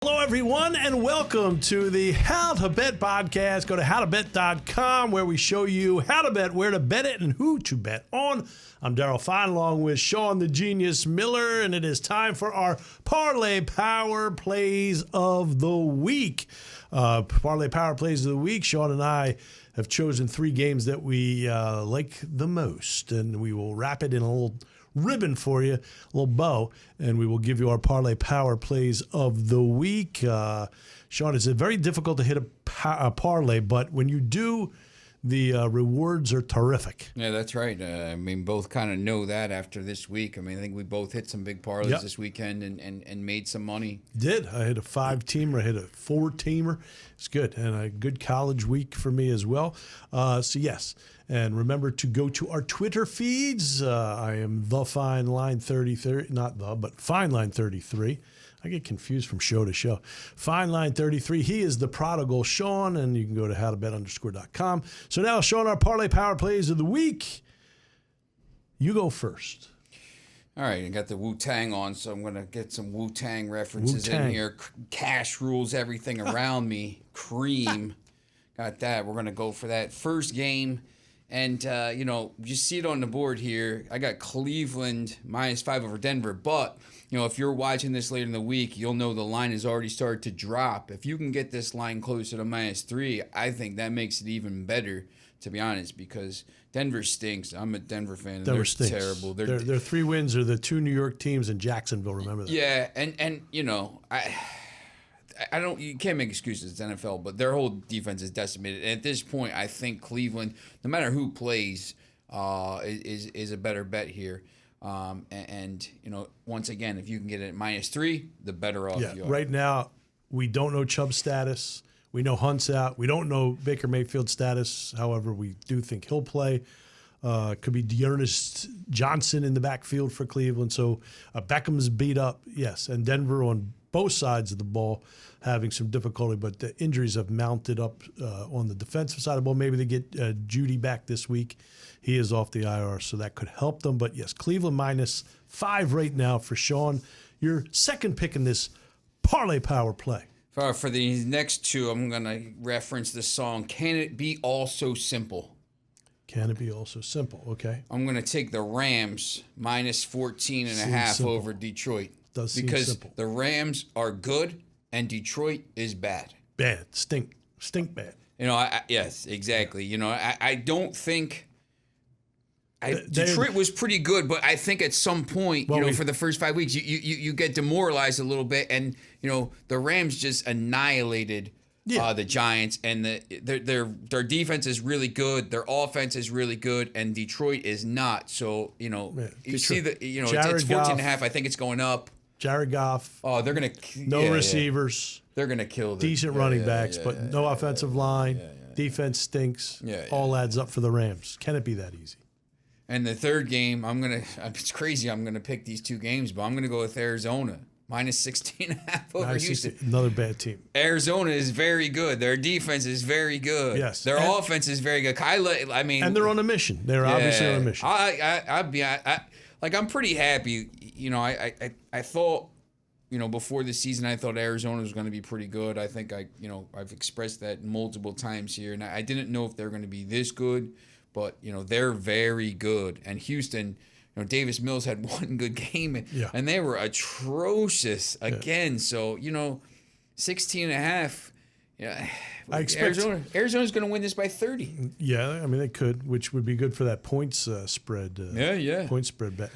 Hello, everyone, and welcome to the How to Bet podcast. Go to howtobet.com where we show you how to bet, where to bet it, and who to bet on. I'm Daryl Sean along with Sean the Genius Miller, and it is time for our Parlay Power Plays of the Week. Parlay Power Plays of the Week, Sean and I have chosen three games that we like the most, and we will wrap it in a little ribbon for you, a little bow, and we will give you our Parlay Power Plays of the Week. Sean, it's very difficult to hit a parlay, but when you do, the rewards are terrific. Yeah, that's right. I mean, both kind of know that after this week. I mean, I think we both hit some big parlays this weekend and made some money. Did. I hit a 5-teamer. I hit a 4-teamer. It's good. And a good college week for me as well. So, yes. And remember to go to our Twitter feeds. I am the Fine Line 33, not the, but Fine Line 33. I get confused from show to show. Fine Line 33. He is the prodigal Sean, and you can go to howtobet_.com. So now, Sean, our Parlay Power Plays of the Week. You go first. All right, I got the Wu-Tang on, so I'm going to get some Wu-Tang references in here. Cash rules everything around me. Cream. Got that. We're going to go for that first game. And, you see it on the board here. I got Cleveland -5 over Denver. But, if you're watching this later in the week, you'll know the line has already started to drop. If you can get this line closer to -3, I think that makes it even better, to be honest, because Denver stinks. I'm a Denver fan. Denver They're stinks. terrible. Their 3 wins are the 2 New York teams in Jacksonville. Remember that? Yeah, and I don't. You can't make excuses. It's NFL, but their whole defense is decimated. And at this point, I think Cleveland, no matter who plays, is a better bet here. Once again, if you can get it at -3, the better off you are. Right now, we don't know Chubb's status. We know Hunt's out. We don't know Baker Mayfield's status. However, we do think he'll play. Could be Dearness Johnson in the backfield for Cleveland. So Beckham's beat up, yes, and Denver on both sides of the ball having some difficulty, but the injuries have mounted up on the defensive side of the ball. Maybe they get Judy back this week. He is off the IR, so that could help them. But yes, Cleveland -5 right now for Sean. Your second pick in this Parlay Power play. For the next two, I'm going to reference the song, Can It Be All So Simple? Can it be also simple? Okay. I'm going to take the Rams -14.5 over Detroit. Does seem because simple. The Rams are good and Detroit is bad. Bad. Stink bad. Yes, exactly. I don't think Detroit was pretty good, but I think at some point, for the first 5 weeks, you get demoralized a little bit, and the Rams just annihilated the Giants, and their defense is really good, their offense is really good, and Detroit is not. So you see that it's 14.5. I think it's going up. Jared Goff. Oh, they're gonna receivers. They're gonna kill decent running backs, but no offensive line. Defense stinks. All adds up for the Rams. Can it be that easy? And the third game, it's crazy. I'm gonna pick these two games, but I'm gonna go with Arizona -16.5 over Houston. Another bad team. Arizona is very good. Their defense is very good. Yes. Their offense is very good. And they're on a mission. They're obviously on a mission. I'm pretty happy. I thought, before the season, I thought Arizona was going to be pretty good. I think I've expressed that multiple times here, and I didn't know if they're going to be this good, but they're very good. And Houston, Davis Mills had one good game, and they were atrocious again. So 16.5. Yeah, I expect Arizona's going to win this by 30. Yeah, I mean they could, which would be good for that points spread. Point spread bet.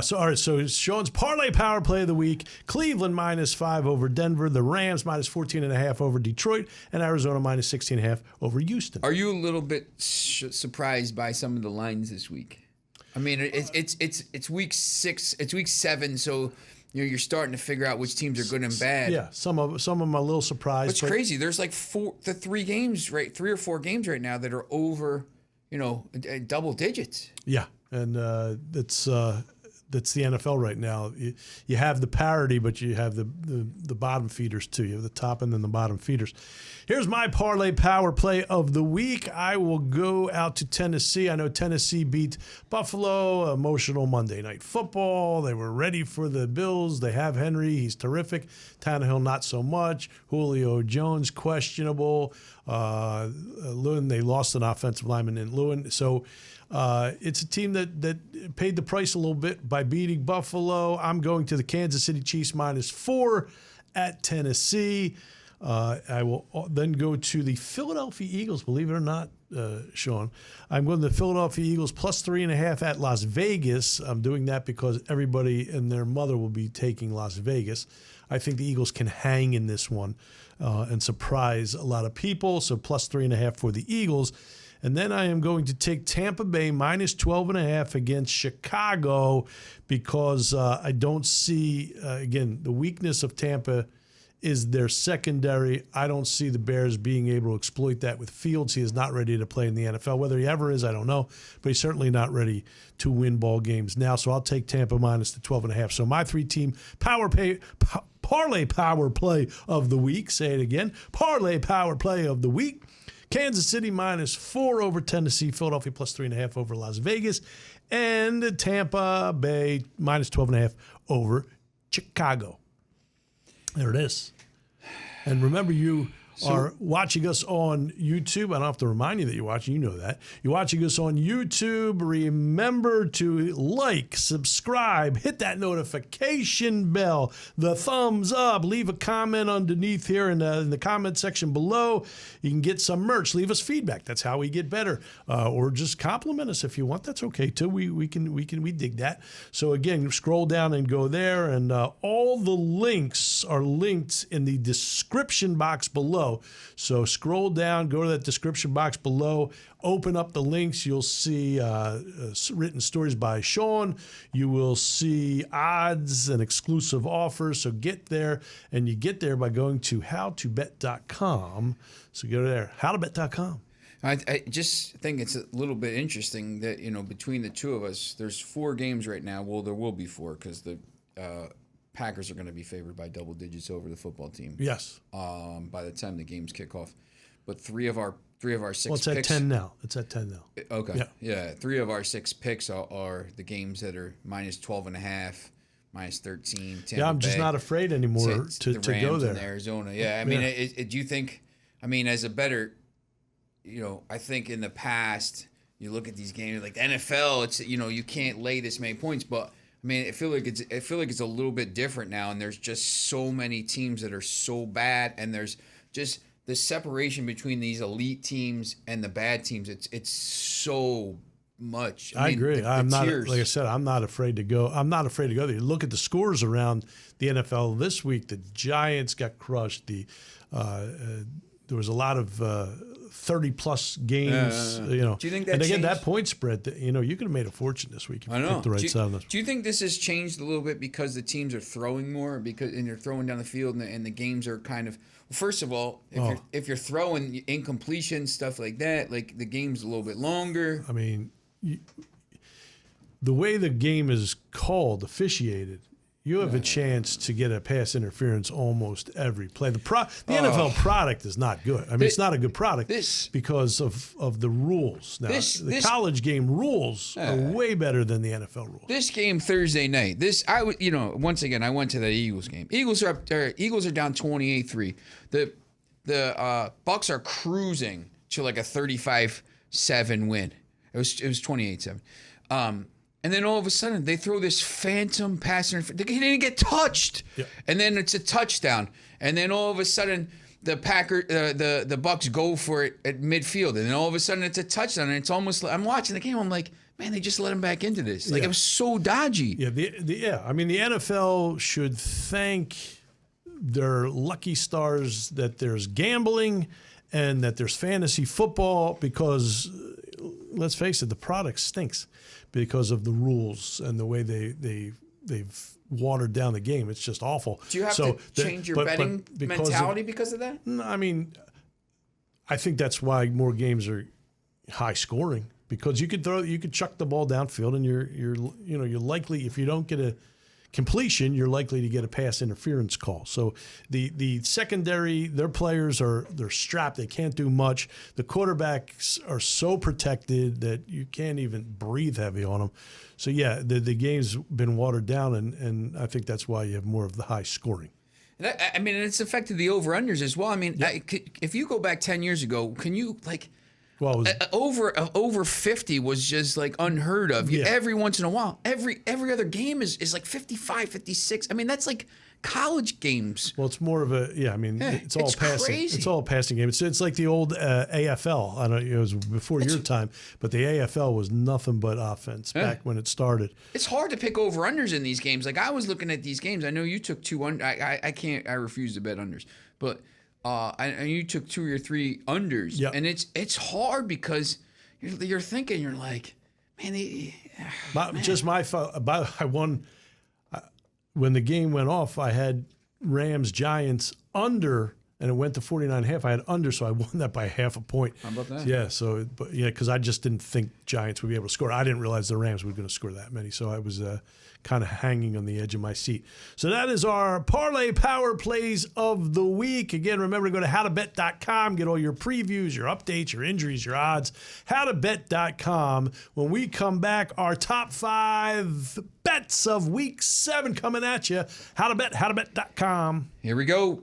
So Sean's Parlay Power Play of the Week: Cleveland -5 over Denver, the Rams -14.5 over Detroit, and Arizona -16.5 over Houston. Are you a little bit surprised by some of the lines this week? I mean, it's week 6, it's week 7, so you're starting to figure out which teams are good and bad. Yeah, some of them I'm a little surprised. It's crazy. There's like 3 or 4 games right now that are over, double digits. Yeah, and it's that's the NFL right now. You have the parity, but you have the bottom feeders too. You have the top and then the bottom feeders. Here's my Parlay Power play of the week. I will go out to Tennessee. I know Tennessee beat Buffalo. Emotional Monday Night Football. They were ready for the Bills. They have Henry. He's terrific. Tannehill, not so much. Julio Jones, questionable. Lewin, they lost an offensive lineman in Lewin. So it's a team that paid the price a little bit by beating Buffalo. I'm going to the Kansas City Chiefs -4 at Tennessee. I will then go to the Philadelphia Eagles, believe it or not, Sean. I'm going to the Philadelphia Eagles +3.5 at Las Vegas. I'm doing that because everybody and their mother will be taking Las Vegas. I think the Eagles can hang in this one and surprise a lot of people. So +3.5 for the Eagles. And then I am going to take Tampa Bay -12.5 against Chicago because I don't see, again, the weakness of Tampa is their secondary. I don't see the Bears being able to exploit that with Fields. He is not ready to play in the NFL. Whether he ever is, I don't know. But he's certainly not ready to win ball games now. So I'll take Tampa -12.5. So my 3-team Parlay Power play of the week. Say it again. Parlay Power play of the week. Kansas City -4 over Tennessee. Philadelphia +3.5 over Las Vegas. And Tampa Bay -12.5 over Chicago. There it is. And remember, you are watching us on YouTube. I don't have to remind you that you're watching. You know that. You're watching us on YouTube. Remember to like, subscribe, hit that notification bell, the thumbs up. Leave a comment underneath here in the comment section below. You can get some merch. Leave us feedback. That's how we get better. Or just compliment us if you want. That's okay too. We dig that. So again, scroll down and go there. And all the links are linked in the description box below. So scroll down, go to that description box below, open up the links. You'll see written stories by Sean. You will see odds and exclusive offers. So get there, and you get there by going to HowToBet.com. So go there, HowToBet.com. I just think it's a little bit interesting that, between the two of us, there's 4 games right now. Well, there will be 4 because the Packers are going to be favored by double digits over the football team. Yes. By the time the games kick off, but 3 of our 6 it's picks. At 10 now. It's at 10 now. Okay. Yeah. 3 of our 6 picks are the games that are -12.5, -13. Tampa I'm just Bay, not afraid anymore to go there. And Arizona. Yeah. I mean, do you think? I mean, as a better, I think in the past you look at these games like the NFL. It's you can't lay this many points, but I mean, I feel like it's a little bit different now, and there's just so many teams that are so bad, and there's just the separation between these elite teams and the bad teams. It's so much. I agree. I'm not, like I said, I'm not afraid to go. I'm not afraid to go there. You look at the scores around the NFL this week. The Giants got crushed. There was a lot of 30-plus games. Do you think that and again, changed? that point spread, you could have made a fortune this week if you picked the right side of this. Do you think this has changed a little bit because the teams are throwing more, and they're throwing down the field, and the games are kind of? Well, first of all, if you're throwing incompletion stuff like that, like the game's a little bit longer. I mean, the way the game is called, officiated, you have a chance to get a pass interference almost every play. The NFL product is not good. I mean, it's not a good product because of the rules. Now, the college game rules are way better than the NFL rules. This game Thursday night. Once again, I went to the Eagles game. Eagles are down 28-3. The Bucks are cruising to like a 35-7 win. It was 28-7. And then all of a sudden, they throw this phantom pass. He didn't get touched. Yep. And then it's a touchdown. And then all of a sudden, the Bucks go for it at midfield. And then all of a sudden, it's a touchdown. And it's almost like, I'm watching the game. I'm like, man, they just let him back into this. Like, it was so dodgy. Yeah, I mean, the NFL should thank their lucky stars that there's gambling and that there's fantasy football because, let's face it, the product stinks because of the rules and the way they've watered down the game. It's just awful. Do you have to change your betting mentality because of that? No, I mean, I think that's why more games are high scoring. because you could chuck the ball downfield, and you're likely, if you don't get a completion, you're likely to get a pass interference call. So the secondary, their players they're strapped. They can't do much. The quarterbacks are so protected that you can't even breathe heavy on them. So yeah, the game's been watered down, and I think that's why you have more of the high scoring. I mean, it's affected the over-unders as well. I mean, if you go back 10 years ago, can you, like, well, over 50 was just like unheard of. Yeah. Every once in a while, every other game is like 55, 56. I mean, that's like college games. Well, it's more of it's all passing. Crazy. It's all passing game. It's like the old AFL. I know it was before your time, but the AFL was nothing but offense back when it started. It's hard to pick over unders in these games. Like, I was looking at these games. I know you took 2 under. I refuse to bet unders, but. And you took 2 or 3 unders, and it's hard because you're thinking, you're like, man, I won when the game went off. I had Rams Giants under, and it went to 49.5. I had under, so I won that by half a point. How about that? Yeah, because I just didn't think Giants would be able to score. I didn't realize the Rams were going to score that many, so I was kind of hanging on the edge of my seat. So that is our Parlay Power Plays of the week. Again, remember to go to HowToBet.com, get all your previews, your updates, your injuries, your odds. HowToBet.com. When we come back, our top 5 bets of Week 7 coming at you. HowToBet, HowToBet.com. Here we go.